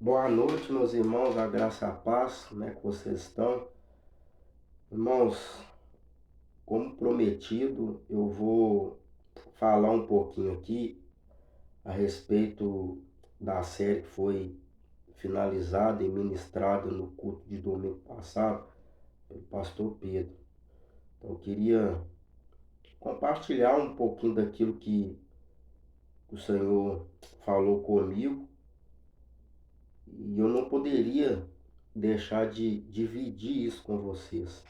Boa noite, meus irmãos, a graça e a paz, como é que vocês estão? Irmãos, como prometido, eu vou falar um pouquinho aqui a respeito da série que foi finalizada e ministrada no culto de domingo passado pelo pastor Pedro. Então, eu queria compartilhar um pouquinho daquilo que o Senhor falou comigo e eu não poderia deixar de dividir isso com vocês.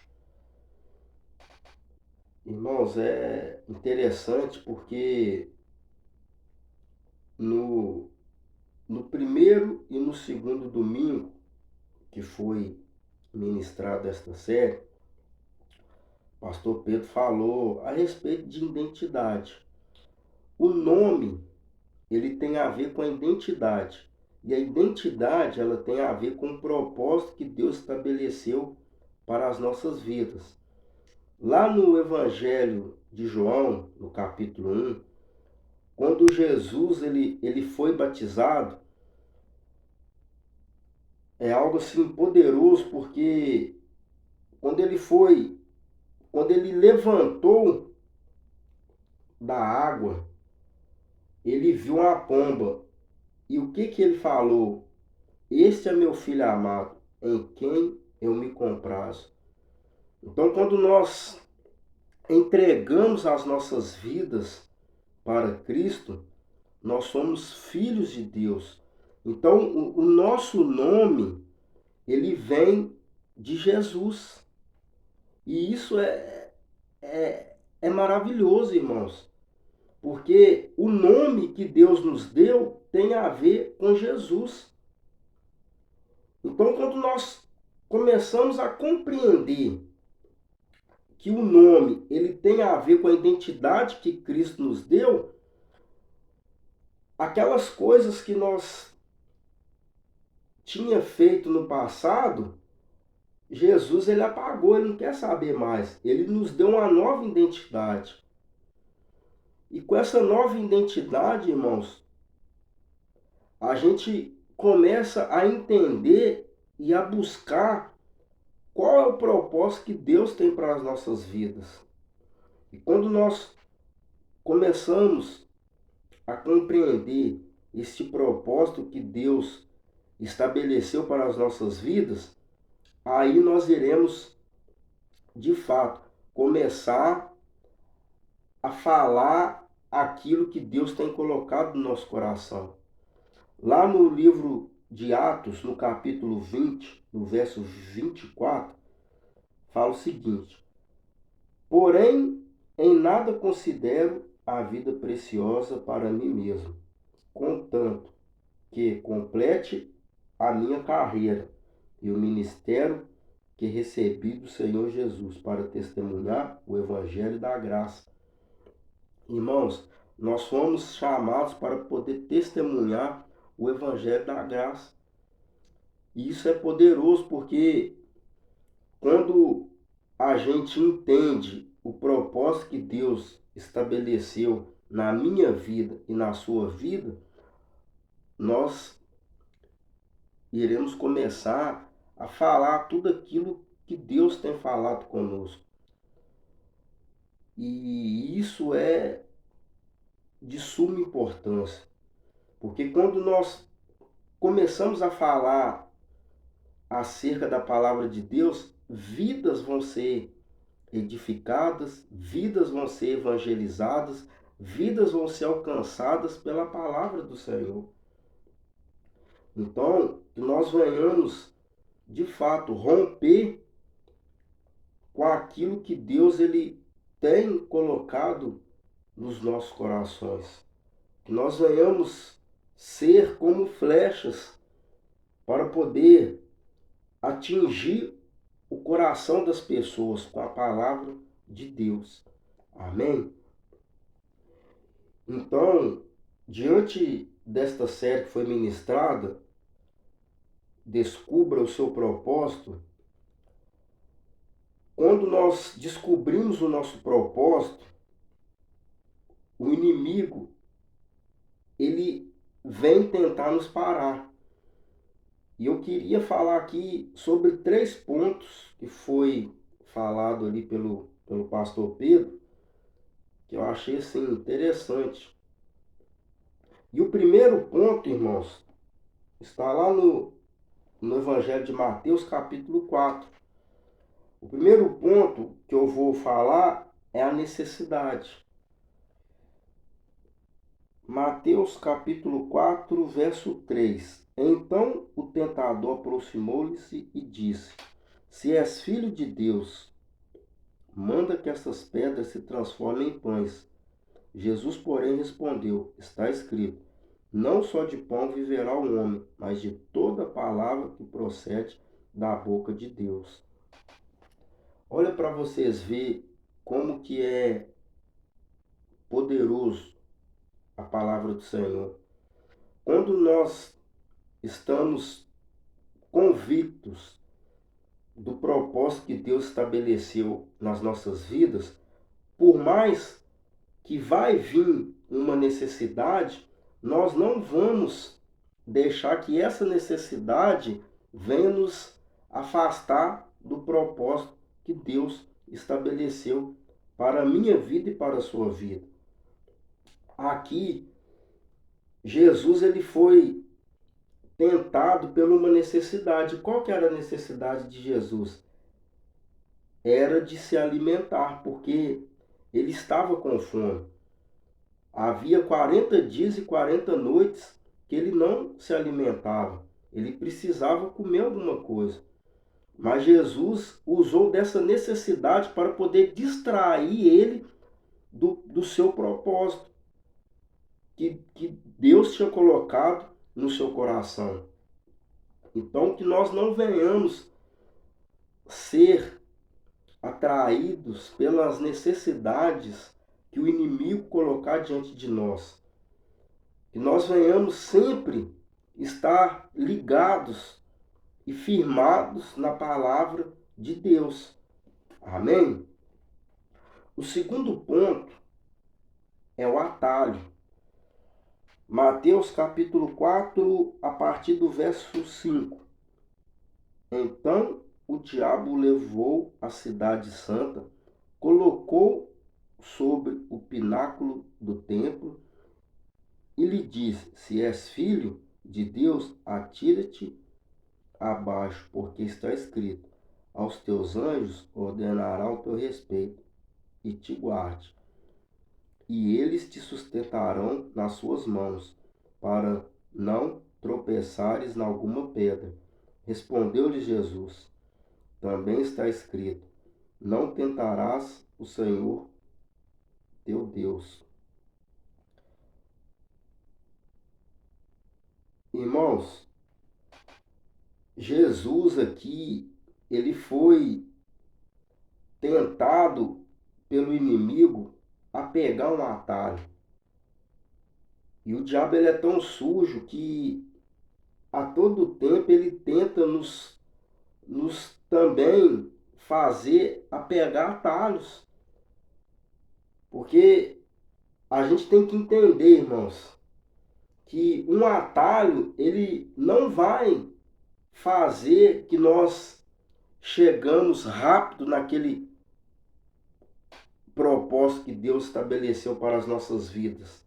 Irmãos, é interessante porque no, no primeiro e no segundo domingo que foi ministrada esta série, o pastor Pedro falou a respeito de identidade. O nome, ele tem a ver com a identidade. E a identidade, ela tem a ver com o propósito que Deus estabeleceu para as nossas vidas. Lá no Evangelho de João, no capítulo 1, quando Jesus ele foi batizado, é algo assim poderoso, porque quando quando ele levantou da água, ele viu uma pomba. E o que ele falou? Este é meu filho amado, em quem eu me comprazo. Então, quando nós entregamos as nossas vidas para Cristo, nós somos filhos de Deus. Então, o nosso nome, ele vem de Jesus. E isso é maravilhoso, irmãos, porque o nome que Deus nos deu tem a ver com Jesus. Então, quando nós começamos a compreender que o nome ele tem a ver com a identidade que Cristo nos deu, aquelas coisas que nós tinha feito no passado, Jesus ele apagou, ele não quer saber mais. Ele nos deu uma nova identidade. E com essa nova identidade, irmãos, a gente começa a entender e a buscar qual é o propósito que Deus tem para as nossas vidas. E quando nós começamos a compreender este propósito que Deus estabeleceu para as nossas vidas, aí nós iremos, de fato, começar a falar aquilo que Deus tem colocado no nosso coração. Lá no livro de Atos, no capítulo 20, no verso 24, fala o seguinte: porém, em nada considero a vida preciosa para mim mesmo, contanto que complete a minha carreira e o ministério que recebi do Senhor Jesus para testemunhar o Evangelho da graça. Irmãos, nós fomos chamados para poder testemunhar o Evangelho da graça. E isso é poderoso porque quando a gente entende o propósito que Deus estabeleceu na minha vida e na sua vida, nós iremos começar a falar tudo aquilo que Deus tem falado conosco. E isso é de suma importância, porque quando nós começamos a falar acerca da palavra de Deus, vidas vão ser edificadas, vidas vão ser evangelizadas, vidas vão ser alcançadas pela palavra do Senhor. Então, que nós venhamos, de fato, romper com aquilo que Deus ele tem colocado nos nossos corações. Que nós venhamos ser como flechas para poder atingir o coração das pessoas com a palavra de Deus. Amém? Então, diante desta série que foi ministrada, Descubra o seu propósito. Quando nós descobrimos o nosso propósito, o inimigo, ele vem tentar nos parar. E eu queria falar aqui sobre 3 pontos que foi falado ali pelo pastor Pedro, que eu achei assim interessante. E o primeiro ponto, irmãos, está lá no Evangelho de Mateus, capítulo 4. O primeiro ponto que eu vou falar é a necessidade. Mateus capítulo 4, verso 3. Então o tentador aproximou-lhe-se e disse: Se és filho de Deus, manda que essas pedras se transformem em pães. Jesus, porém, respondeu: Está escrito: Não só de pão viverá o homem, mas de toda palavra que procede da boca de Deus. Olha para vocês ver como que é poderoso a palavra do Senhor. Quando nós estamos convictos do propósito que Deus estabeleceu nas nossas vidas, por mais que vai vir uma necessidade, nós não vamos deixar que essa necessidade venha nos afastar do propósito que Deus estabeleceu para a minha vida e para a sua vida. Aqui, Jesus ele foi tentado por uma necessidade. Qual que era a necessidade de Jesus? Era de se alimentar, porque ele estava com fome. Havia 40 dias e 40 noites que ele não se alimentava. Ele precisava comer alguma coisa. Mas Jesus usou dessa necessidade para poder distrair ele do seu propósito que Deus tinha colocado no seu coração. Então, que nós não venhamos ser atraídos pelas necessidades que o inimigo colocar diante de nós. Que nós venhamos sempre estar ligados e firmados na palavra de Deus. Amém? O segundo ponto é o atalho. Mateus capítulo 4, a partir do verso 5. Então o diabo o levou à cidade santa, colocou sobre o pináculo do templo e lhe disse: Se és filho de Deus, atira-te abaixo, porque está escrito: Aos teus anjos ordenará o teu respeito e te guarde. E eles te sustentarão nas suas mãos, para não tropeçares em alguma pedra. Respondeu-lhe Jesus: Também está escrito: Não tentarás o Senhor teu Deus. Irmãos, Jesus aqui, ele foi tentado pelo inimigo a pegar um atalho. E o diabo ele é tão sujo que a todo tempo ele tenta nos também fazer a pegar atalhos. Porque a gente tem que entender, irmãos, que um atalho ele não vai fazer que nós chegamos rápido naquele propósito que Deus estabeleceu para as nossas vidas.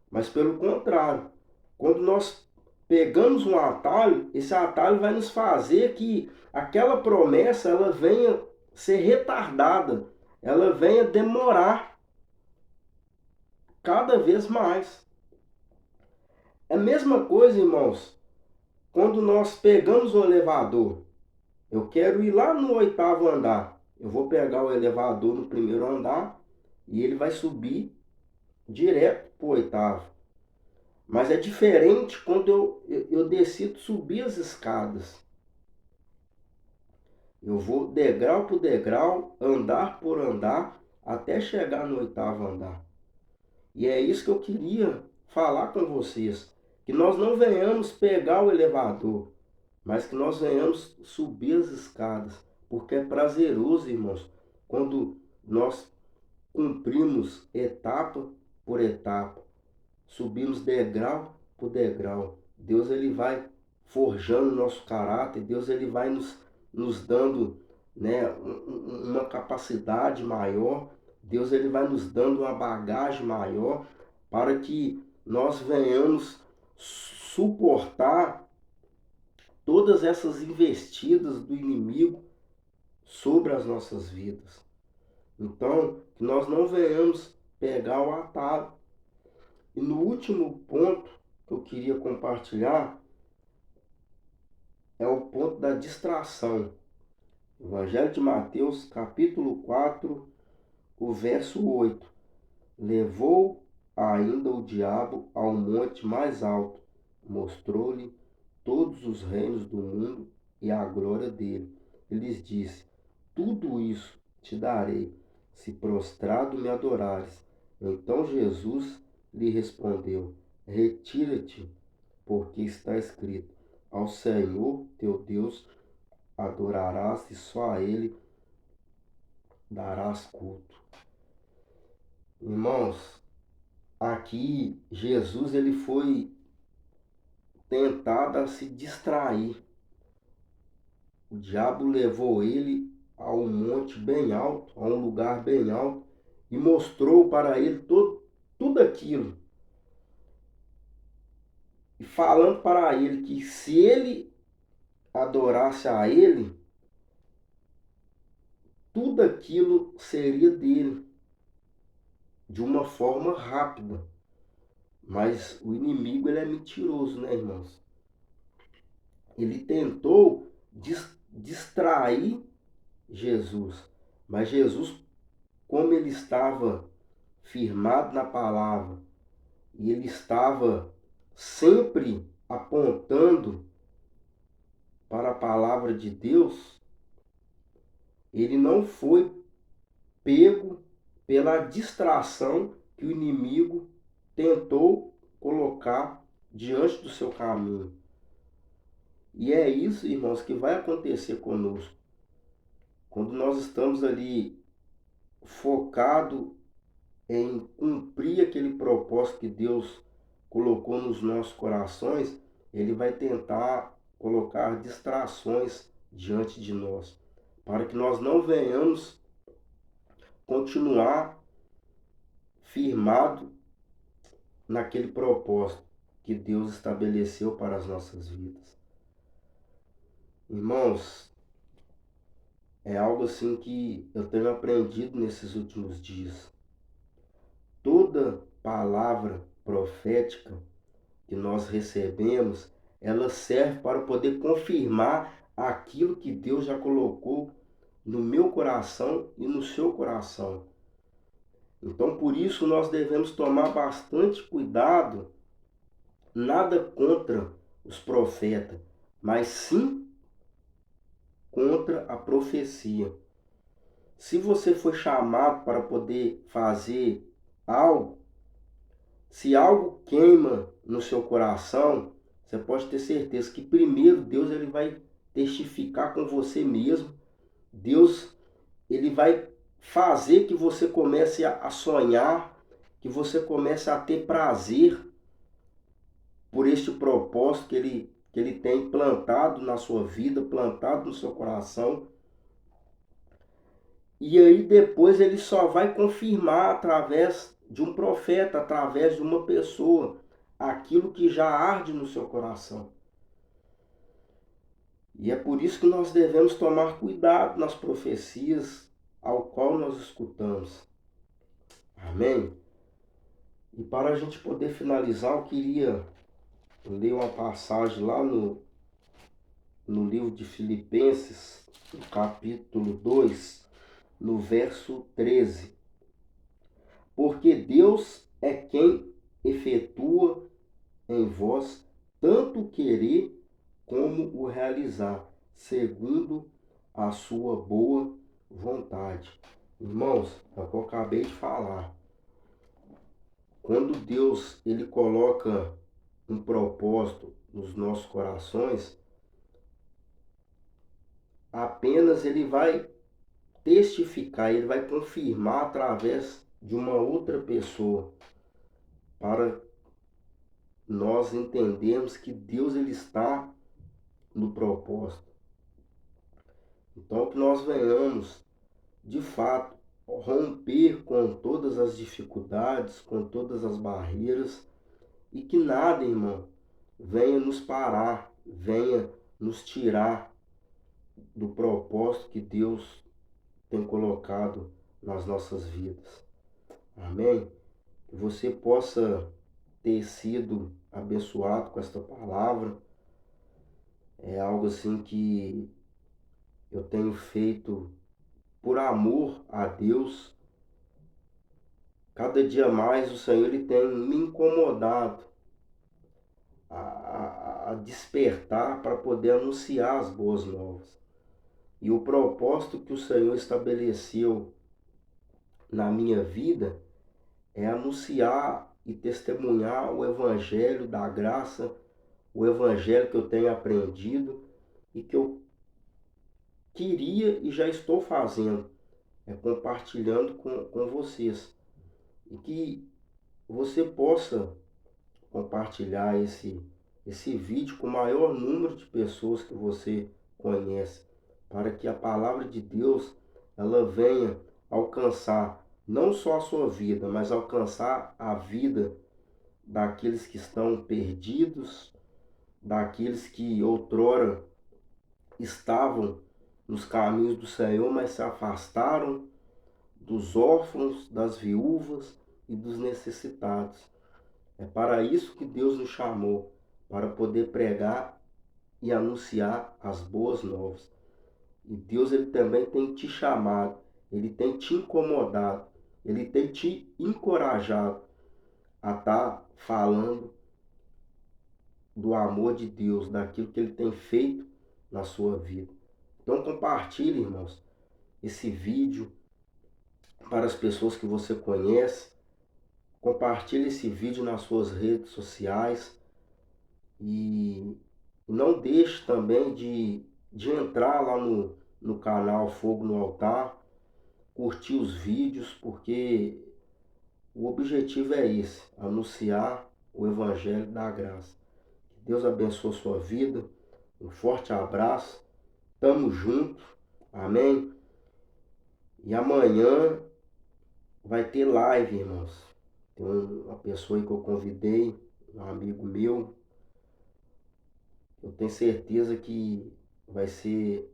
Mas pelo contrário, quando nós pegamos um atalho, esse atalho vai nos fazer que aquela promessa ela venha ser retardada, ela venha demorar cada vez mais. É a mesma coisa, irmãos, quando nós pegamos um elevador. Eu quero ir lá no 8º andar. Eu vou pegar o elevador no 1º andar e ele vai subir direto para o 8º. Mas é diferente quando eu decido subir as escadas. Eu vou degrau por degrau, andar por andar, até chegar no 8º andar. E é isso que eu queria falar com vocês. Que nós não venhamos pegar o elevador, mas que nós venhamos subir as escadas. Porque é prazeroso, irmãos, quando nós cumprimos etapa por etapa. Subimos degrau por degrau. Deus ele vai forjando o nosso caráter, Deus ele vai nos dando, né, uma capacidade maior, Deus ele vai nos dando uma bagagem maior para que nós venhamos suportar todas essas investidas do inimigo sobre as nossas vidas. Então, que nós não venhamos pegar o atalho. E no último ponto que eu queria compartilhar é o ponto da distração. Evangelho de Mateus, capítulo 4, o verso 8. Levou ainda o diabo ao monte mais alto, mostrou-lhe todos os reinos do mundo e a glória dele. E lhes disse: tudo isso te darei, se prostrado me adorares. Então Jesus lhe respondeu: retira-te, porque está escrito: ao Senhor teu Deus adorarás e só a ele darás culto. Irmãos, aqui Jesus ele foi tentado a se distrair. O diabo levou ele a um monte bem alto, a um lugar bem alto, e mostrou para ele tudo aquilo. E falando para ele que se ele adorasse a ele, tudo aquilo seria dele, de uma forma rápida. Mas o inimigo ele é mentiroso, né, irmãos? Ele tentou distrair Jesus, mas Jesus, como ele estava firmado na palavra, e ele estava sempre apontando para a palavra de Deus, ele não foi pego pela distração que o inimigo tentou colocar diante do seu caminho. E é isso, irmãos, que vai acontecer conosco. Quando nós estamos ali focado em cumprir aquele propósito que Deus colocou nos nossos corações, ele vai tentar colocar distrações diante de nós, para que nós não venhamos continuar firmado naquele propósito que Deus estabeleceu para as nossas vidas. Irmãos, é algo assim que eu tenho aprendido nesses últimos dias. Toda palavra profética que nós recebemos, ela serve para poder confirmar aquilo que Deus já colocou no meu coração e no seu coração. Então, por isso, nós devemos tomar bastante cuidado, nada contra os profetas, mas sim contra a profecia. Se você foi chamado para poder fazer algo, se algo queima no seu coração, você pode ter certeza que primeiro Deus ele vai testificar com você mesmo. Deus ele vai fazer que você comece a sonhar, que você comece a ter prazer por este propósito que ele tem plantado na sua vida, plantado no seu coração. E aí depois ele só vai confirmar através de um profeta, através de uma pessoa, aquilo que já arde no seu coração. E é por isso que nós devemos tomar cuidado nas profecias ao qual nós escutamos. Amém? E para a gente poder finalizar, eu queria ler uma passagem lá no livro de Filipenses, no capítulo 2, no verso 13. Porque Deus é quem efetua em vós tanto o querer como o realizar, segundo a sua boa vontade. Irmãos, é o que eu acabei de falar. Quando Deus ele coloca um propósito nos nossos corações, apenas ele vai testificar, ele vai confirmar através de uma outra pessoa, para nós entendermos que Deus ele está no propósito. Então, que nós venhamos, de fato, romper com todas as dificuldades, com todas as barreiras, e que nada, irmão, venha nos parar, venha nos tirar do propósito que Deus tem colocado nas nossas vidas. Amém? Que você possa ter sido abençoado com esta palavra. É algo assim que eu tenho feito por amor a Deus. Cada dia mais o Senhor ele tem me incomodado a despertar para poder anunciar as boas novas. E o propósito que o Senhor estabeleceu na minha vida é anunciar e testemunhar o Evangelho da graça, o Evangelho que eu tenho aprendido e que eu queria e já estou fazendo, compartilhando com vocês. E que você possa compartilhar esse vídeo com o maior número de pessoas que você conhece, para que a palavra de Deus ela venha alcançar não só a sua vida, mas alcançar a vida daqueles que estão perdidos, daqueles que outrora estavam nos caminhos do Senhor, mas se afastaram, dos órfãos, das viúvas e dos necessitados. É para isso que Deus nos chamou, para poder pregar e anunciar as boas novas. E Deus ele também tem te chamado, ele tem te incomodado, ele tem te encorajado a estar falando do amor de Deus, daquilo que ele tem feito na sua vida. Então compartilhe, irmãos, esse vídeo para as pessoas que você conhece. Compartilhe esse vídeo nas suas redes sociais e não deixe também de entrar lá no canal Fogo no Altar, curtir os vídeos, porque o objetivo é esse, anunciar o Evangelho da graça. Que Deus abençoe a sua vida, um forte abraço, tamo junto, amém? E amanhã vai ter live, irmãos. Tem uma pessoa aí que eu convidei, um amigo meu. Eu tenho certeza que vai ser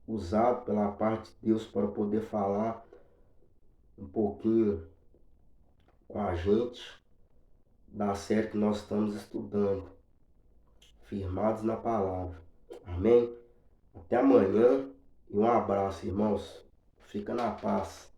usado pela parte de Deus para poder falar um pouquinho com a gente da série que nós estamos estudando, firmados na palavra. Amém? Até amanhã e um abraço, irmãos. Fica na paz.